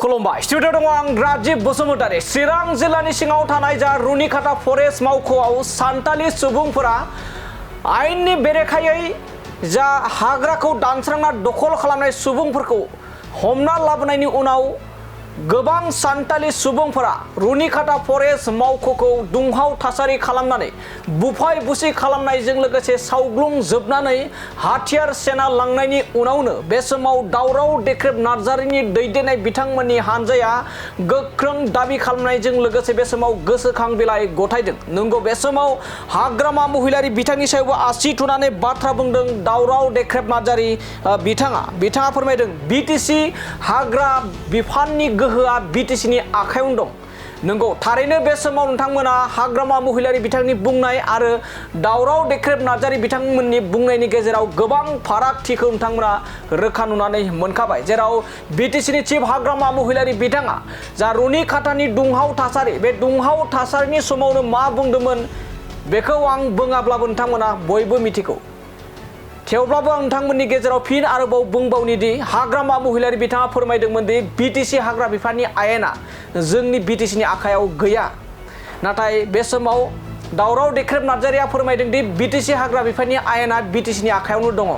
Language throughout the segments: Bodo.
खुलुमबाय स्टुडिअ दङ आं राजिब बसुमतारी चिरां जिल्लानि सिङाव थानाय जा रुनिकाटा फरेस्ट मावख'आव सान्थालि सुबुंफोरा आयेननि बेरेखायै जा हाग्राखौ दानस्रांना दखल खालामनाय सुबुंफोरखौ हमना लाबोनायनि उनाव गोबां सान्थालि सुबुंफोरा रुनिकाटा फरेस्ट मावख'खौ दुंहाव थासारि खालामनानै बुफाय बुसि खालामनायजों लोगोसे सावग्लुंजोबनानै हाथियार सेना लांनायनि उनावनो बे समाव दावराव देख्रेब नार्जारिनि दैदेननाय बिथांमोननि हानजाया गोख्रों दाबि खालामनायजों लोगोसे बे समाव गोसोखां बिलाइ गथायदों। नंगौ, बे समाव हाग्रामा महिलारि बिथांनि सायावबो आसि थुनानै बाथ्रा बुंदों दावराव देख्रेब नार्जारि बिथाङा फोरमायदों बिटिसि हाग्रा बिफाननि गोहोआ बिटिसिनि आखायावनो दं। नंगौ, थारैनो बे समाव नोंथांमोना हाग्रामा महिलारि बिथांनि बुंनाय आरो दावराव देख्रेब नार्जारि बिथांमोननि बुंनायनि गेजेराव गोबां फारागथिखौ नोंथांमोना रोखा नुनानै मोनखाबाय, जेराव बिटिसिनि चिफ हाग्रामा महिलारि बिथाङा जा रुनिकाटानि दुंहाव थासारि बे दुंहाव थासारिनि समावनो मा बुंदोंमोन बेखौ आं बुङाब्लाबो नोंथांमोना बयबो मिथिगौ। थेवब्लाबो आं नोंथांमोननि गेजेराव फिन आरोबाव बुंबावनिदि हाग्रामा महिलारि बिथाङा फोरमायदोंमोन दि बिटिसि हाग्रा बिफाननि आयेना जोंनि बिटिसिनि आखायाव गैया। नाथाय बे समाव दावराव देख्रेब नार्जारिया फोरमायदों दि बिटिसि हाग्रा बिफाननि आयेना बिटिसिनि आखायावनो दङ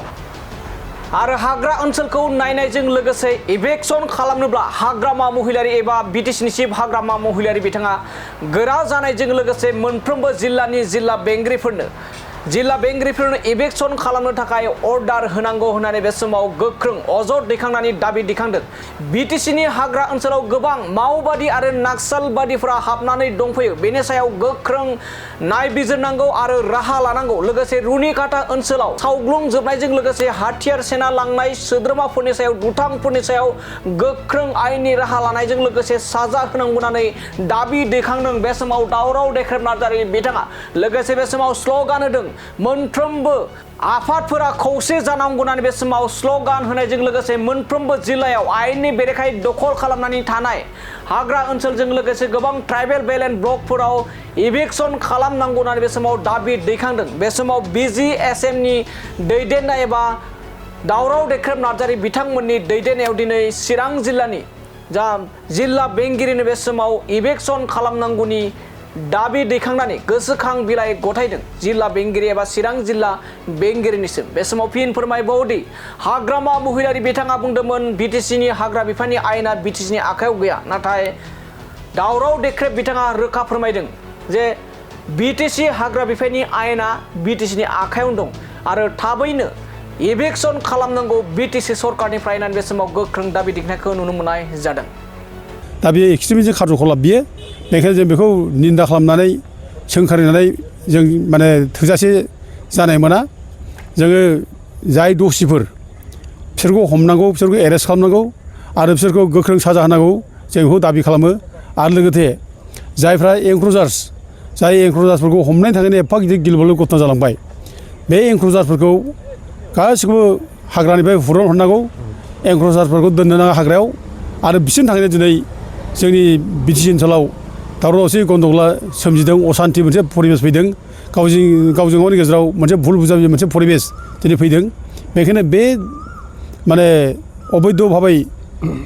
आरो हाग्रा ओनसोलखौ नायनायजों लोगोसे इभेक्सन खालामनोब्ला हाग्रामा महिलारि एबा बिटिसिनि चिफ हाग्रामा महिलारि बिथाङा गोरा जानायजों लोगोसे मोनफ्रोमबो जिल्ला बेंगिरिफोरनो इभेक्सन खालामनो थाखाय अर्डार होनांगौ होननानै बे समाव गोख्रों अजद दैखांनानै दाबि दैखांदों। बिटिसिनि हाग्रा ओनसोलाव गोबां माओबादि आरो नाक्सालबादिफोरा हाबनानै दंफैयो, बेनि सायाव गोख्रों नायबिजिरनांगौ आरो राहा लानांगौ। लोगोसे रुनिकाटा ओनसोलाव सावग्लुंजोबनायजों लोगोसे हाथियार सेना लांनाय सोद्रोमाफोरनि सायाव दुथांफोरनि सायाव गोख्रों आयेननि राहा लानायजों लोगोसे साजा होनांगौ होननानै दाबि दैखांदों बे समाव दावराव देख्रेब नार्जारि बिथाङा। लोगोसे बे समाव स्ल'गान होदों मोनफ्रोमबो आफादफोरा खौसे जानांगौ होननानै बे समाव स्ल'गान होनायजों लोगोसे मोनफ्रोमबो जिल्लायाव आयेननि बेरेखायै दखल खालामनानै थानाय हाग्रा ओनसोलजों लोगोसे गोबां ट्राइबेल बेल्ट एन्ड ब्लकफोराव इभेक्सन खालामनांगौ होननानै बे समाव दाबि दैखांदों। बे समाव बिजिएसएमनि दैदेननाय एबा दावराव देख्रेब नार्जारि बिथांमोननि दैदेननायाव दिनै चिरां जिल्लानि जा जिल्ला बेंगिरिनो बे समाव इभेक्सन खालामनांगौनि दाबि दैखांनानै गोसोखां बिलाइ गथायदों जिल्ला बेंगिरि एबा चिरां जिल्ला बेंगिरिनिसिम। बे समाव फिन फोरमायबावदि हाग्रामा महिलारि बिथाङा बुंदोंमोन बिटिसिनि हाग्रा बिफाननि आयेना बिटिसिनि आखायाव गैया, नाथाय दावराव देख्रेब बिथाङा रोखा फोरमायदों जे बिटिसि हाग्रा बिफाननि आयेना बिटिसिनि आखायावनो दं आरो थाबैनो इभेक्सन खालामनांगौ बिटिसि सरकारनिफ्राय होननानै बे समाव गोख्रों दाबि दैखांनायखौ नुनो मोननाय जादों। दा बे एक्सट्रिमिजम खारजखलाब बियो, बेनिखायनो जों बेखौ निन्दा खालामनानै सोंखारिनानै जों माने थोजासे जानाय मोना। जोङो जाय दसिफोर बिसोरखौ हमनांगौ, बिसोरखौ एरेस्ट खालामनांगौ आरो बिसोरखौ गोख्रों साजा होनांगौ जों बेखौ दाबि खालामो। आरो लोगोसे जायफ्रा एंक्रजार्सफोरखौ हमनायनि थाखायनो एफा गिदिर गिलुबालु घटना जालांबाय, बे एंक्रजार्सफोरखौ गासिखौबो हाग्रानिफ्राय हुरनहरनांगौ, एंक्रजार्सफोरखौ दोननो नाङा हाग्रायाव। आरो बिसोरनि थाखायनो दिनै जोंनि बिटिसि ओनसोलाव दावराव दावसि गन्दगला सोमजिदों, असान्थि मोनसे परिबेस फैदों, गावजों गावनि गेजेराव मोनसे भुल बुजाबुजि मोनसे परिबेस दिनै फैदों। बेनिखायनो बे माने अबैध भाबै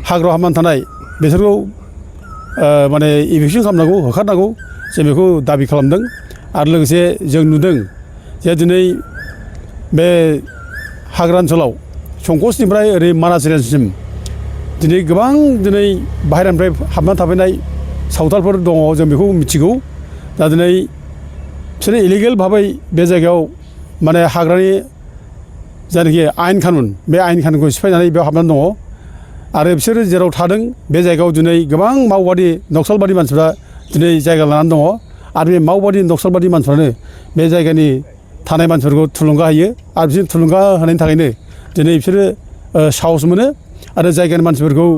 हाग्रायाव हाबनानै थानाय बिसोरखौ माने इभेक्सन खालामनांगौ, होखारनांगौ जों बेखौ दाबि खालामदों। आरो लोगोसे जों नुदों जे दिनै बे हाग्रा ओनसोलाव संकसनिफ्राय ओरै मानास रेन्जसिम दिनै गोबां बाहेरानिफ्राय हाबनानै थाफैनाय सावथालफोर दङ, जों बेखौ मिथिगौ। दा दिनै बिसोरो इलिगेल भाबै बे जायगायाव माने हाग्रानि जायनाखि आयेन कानुन बे आयेन कानुनखौ सिफायनानै बेयाव हाबनानै दङ आरो बिसोरो जेराव थादों बे जायगायाव दिनै गोबां माओबादि नक्सालबादि मानसिफ्रा दिनै जायगा लानानै दङ आरो बे माओबादि नक्सालबादि मानसिफ्रानो बे जायगानि थानाय मानसिफोरखौ थुलुंगा होयो आरो बिसोर थुलुंगा होनायनि थाखायनो दिनै बिसोरो साहस मोनो आरो जायगानि मानसिफोरखौ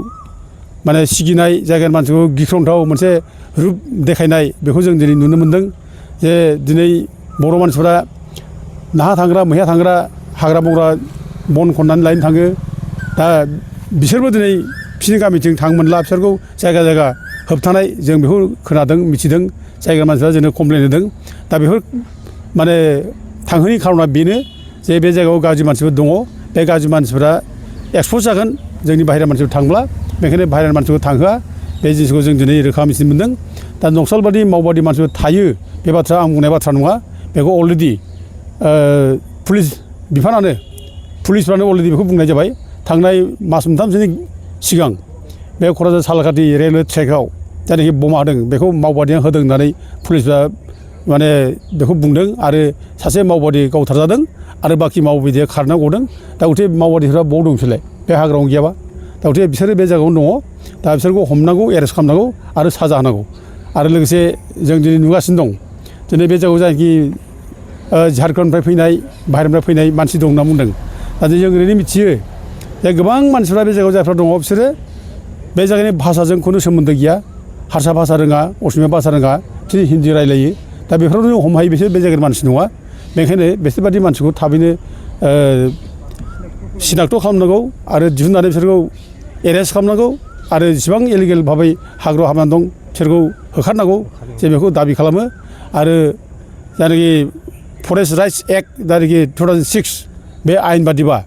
माने सिगिनाय, जायगानि मानसिखौ गिख्रंथाव मोनसे रुप देखायनाय बेखौ जों दिनै नुनो मोन्दों। जे दिनै बर' मानसिफोरा नाहा थांग्रा मैहा थांग्रा हाग्रा बंग्रा बन खननानै लायनो थाङो। दा बिसोरबो दिनै बिसोरनि गामिथिं थांनो मोनला, बिसोरखौ जायगा होबथानाय जों बेखौ खोनादों मिथिदों। जायगानि मानसिफ्रा जोंनो कमप्लेन होदों। दा बेफोर माने थांहोयैनि खारना बेनो जे बे जायगायाव गाज्रि मानसिफोर दङ, बे गाज्रि मानसिफोरा एक्सप'ज जागोन जोंनि बाहेरा मानसिफोर थांब्ला। बेखायनो बाहेरानि मानसिखौ थांहोआ बे जिनिसखौ जों दिनै रोखा मिथिनो मोनदों दा नक्सालबादि मावबादि मानसिफोर थायो बे बाथ्रा आं बुंनाय बाथ्रा नङा बेखौ अलरेडि पुलिस बिफानानो पुलिसफ्रानो अलरेडि बेखौ बुंनाय जाबाय थांनाय मास मोनथामसोनि सिगां बे क'क्राझार सालाकाटि रेलवे ट्रेकआव जायनाखि बमा होदों बेखौ मावबादिया होदों होननानै पुलिसफ्रा माने बेखौ बुंदों आरो सासे मावबादि गावथारजादों आरो बाखि मावबादिया खारना गदों दा गथे मावबादिफ्रा बबाव दं बिसोरलाय बे हाग्रायावनो गैयाबा दा गथे बिसोरो बे जायगायावनो दङ दा बिसोरखौ हमनांगौ एरेस्ट खालामनांगौ आरो साजा होनांगौ आरो लोगोसे जों दिनै नुगासिनो दं दिनै बे जायगायाव जायनाखि झारखन्डनिफ्राय फैनाय बाहेरनिफ्राय फैनाय मानसि दं होनना बुंदों दा जों ओरैनो मिथियो जे गोबां मानसिफ्रा बे जायगायाव जायफ्रा दङ बिसोरो बे जायगानि भाषाजों खुनु सोमोन्दो गैया हारसा भाषा रोङा असमिया भाषा रोङा बिसोर हिन्दी रायलायो दा बेफोरावनो हमहायो बिसोर बे जायगानि मानसि नङा बेनिखायनो बिसोरबादि मानसिखौ थाबैनो सिनाक्ट खालामनांगौ आरो दिहुननानै बिसोरखौ एरेस्ट खालामनांगौ आरो जेसेबां इलिगेल भाबै हाग्रायाव हाबनानै दं बिसोरखौ होखारनांगौ जों बेखौ दाबि खालामो आरो जायनाखि फरेस्ट राइट्स एक्ट जायनाखि 2006 बे आयेन बादिबा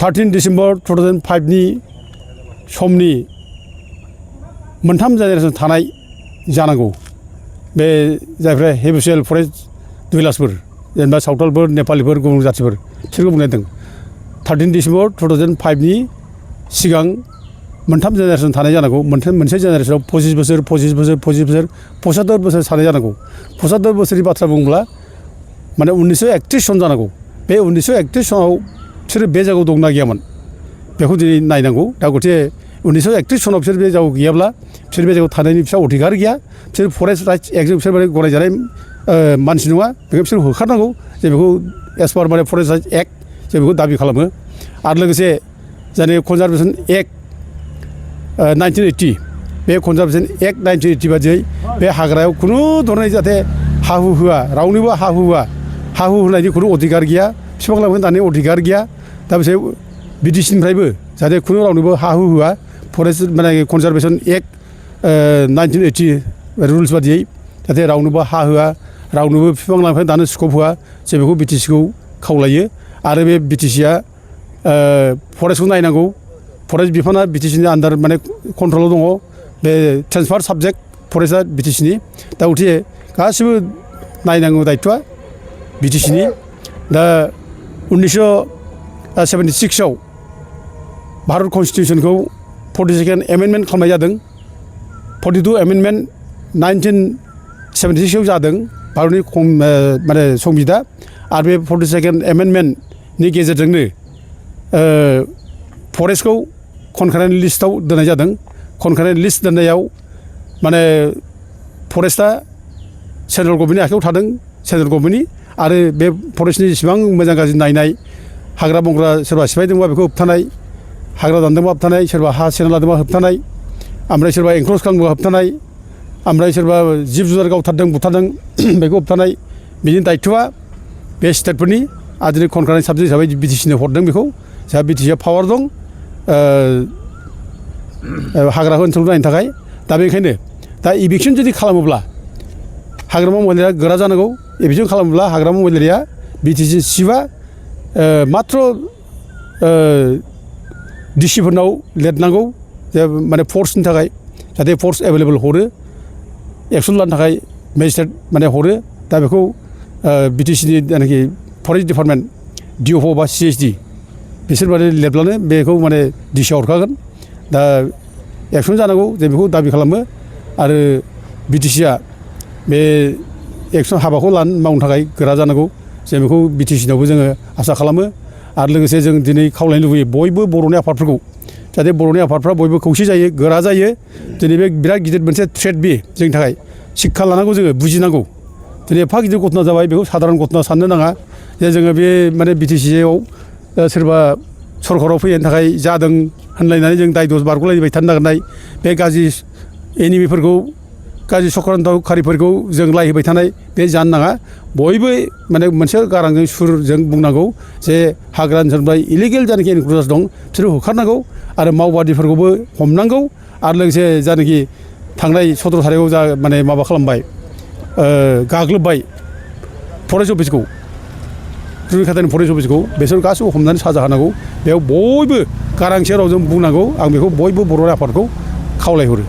13 डिसेम्बर 2005नि समनि मोनथाम जेनेरेसन थानाय जानांगौ बे जायफ्रा हेबिचुयेल फरेस्ट दुइलासफोर जेनेबा सावथालफोर नेपालिफोर गुबुन जाथिफोर बिसोरखौ बुंनाय जादों 13 डिसेम्बर 2005नि सिगां मोनथाम जेनेरेसन थानाय जानांगौ मोनसे जेनेरेसनाव 25 बोसोर 75 बोसोर थानाय जानांगौ 75 बोसोरनि बाथ्रा बुङोब्ला माने 1931 सन जानांगौ बे 1931 सनाव बिसोरो बे जायगायाव दंना गैयामोन बेखौ दिनै नायनांगौ दा गथे 1931 सनाव बिसोर बे जायगायाव गैयाब्ला बिसोर बे जायगायाव थानायनि बिसोर अधिकार गैया बिसोर फरेस्ट राइट्स एक्टजों बिसोर माने गनायजानाय मानसि नङा बेखौ बिसोर होखारनांगौ जों बेखौ एस पार माने फरेस्ट राइट्स एक्ट जों बेखौ दाबि खालामो आरो लोगोसे जाने कनजारभेसन एक्ट 1980 बे कनजारभेसन एक्ट 1980 बादियै बे हाग्रायाव खुनु धरनै जाहाथे हा हु होआ रावनोबो हा हु होआ हा हु होनायनि खुनु अधिकार गैया बिफां लाइफां दाननायनि अधिकार गैया दा बिसोर बिटिसिनिफ्रायबो जाहाथे खुनु रावनोबो हा हु होआ फरेस्ट माने कनजारभेसन एक्ट 1980 रुल्स बादियै जाहाथे रावनोबो हा होआ रावनोबो बिफां लाइफां दानो स्कप होआ जों बेखौ बिटिसिखौ खावलायो आरो बे बिटिसिया फरेस्टखौ नायनांगौ फरेस्ट बिफाना बिटिसिनि आन्दार माने कन्ट्रलाव दङ बे ट्रेन्सफार साबजेक्ट फरेस्टआ बिटिसिनि दा गथे गासिबो नायनांगौ दायथ'आ बिटिसिनि दा 1976 आव भारत कन्स्टिटिउसनखौ 42nd एमेन्डमेन्ट खालामनाय जादों 42 एमेन्डमेन्ट 1976 आव जादों भारतनि माने संबिदा आरो बे 42nd एमेन्डमेन्टनि गेजेरजोंनो फरेस्टखौ कनकारेन्ट लिस्टआव दोननाय जादों कनकारेन्ट लिस्ट दोननायाव माने फरेस्टआ सेन्ट्रेल गभर्नमेन्टनि आखायाव थादों सेन्ट्रेल गभर्नमेन्टनि आरो बे फरेस्टनि जेसेबां मोजां गाज्रि नायनाय हाग्रा बंग्रा सोरबा सिफायदोंबा बेखौ होबथानाय हाग्रा दानदोंबा होबथानाय सोरबा हा सेना लादोंबा होबथानाय ओमफ्राय सोरबा एनक्ल'ज खालामदोंबा होबथानाय ओमफ्राय सोरबा जिब जुनार गावथारदों बुथारदों बेखौ होबथानाय बिनि दायथ'आ बे स्टेटफोरनि आरो दिनै कनकारेन्ट साबजेक्ट हिसाबै बिटिसिनो हरदों बेखौ जोंहा बिटिसिआ पावार दं हाग्रा ओनसोलखौ नायनो थाखाय दा बेनिखायनो दा इभिकसन जुदि खालामोब्ला हाग्रामा महिलारिया गोरा जानांगौ इभिकसन खालामोब्ला हाग्रामा महिलारिया बिटिसि चिफआ माथ्र डिसिफोरनाव लिरनांगौ जे माने फर्सनि थाखाय जाहाथे फर्स एभेलेबल हरो एक्सन लानो थाखाय मेजिस्ट्रेट माने हरो दा बेखौ बिटिसिनि जायनाखि फरेस्ट डिपार्टमेन्ट डिअफ बा CSD बिसोर माने लिरब्लानो बेखौ माने डिसिआ हरखागोन दा एक्सन जानांगौ जों बेखौ दाबि खालामो आरो बिटिसिआ बे एक्सन हाबाखौ मावनो थाखाय गोरा जानांगौ जों बेखौ बिटिसिनावबो जोङो आसा खालामो आरो लोगोसे जों दिनै खावलायनो लुबैयो बयबो बर'नि आफादफोरखौ जाहाथे बर'नि आफादफ्रा बयबो खौसे जायो गोरा जायो दिनै बे बिराद गिदिर मोनसे थ्रेट बे जोंनि थाखाय शिक्षा लानांगौ जोङो बुजिनांगौ दिनै एफा गिदिर घटना जाबाय बेखौ साधारन घटना साननो नाङा जे जोङो बे माने बिटिसिआव सोरबा सरकाराव फैनो थाखाय जादों होनलायनानै जों दाय दस बारग'लायबाय थानो नागिरनाय बे गाज्रि एनिमिफोरखौ गाज्रि चक्रान्तकारिफोरखौ जों लायहोबाय थानाय बे जानो नाङा बयबो माने मोनसे गारांजों सुरजों बुंनांगौ जे हाग्रा ओनसोलनिफ्राय इलिगेल जानाखि एनक्ल'जार्स दं बिसोरखौ होखारनांगौ आरो मावबादिफोरखौबो हमनांगौ आरो लोगोसे जानाखि थांनाय 17 थारिखआव जा माने माबा खालामबाय गाग्लोबबाय फरेस्ट अफिसखौ रुनिखाथानि फरेस्ट अफिसखौ बेसोर गासैबो हमनानै साजा होनांगौ बेयाव बयबो गारांसे रावजों बुंनांगौ आं बेखौ बयबो बर' आफादखौ खावलायहरो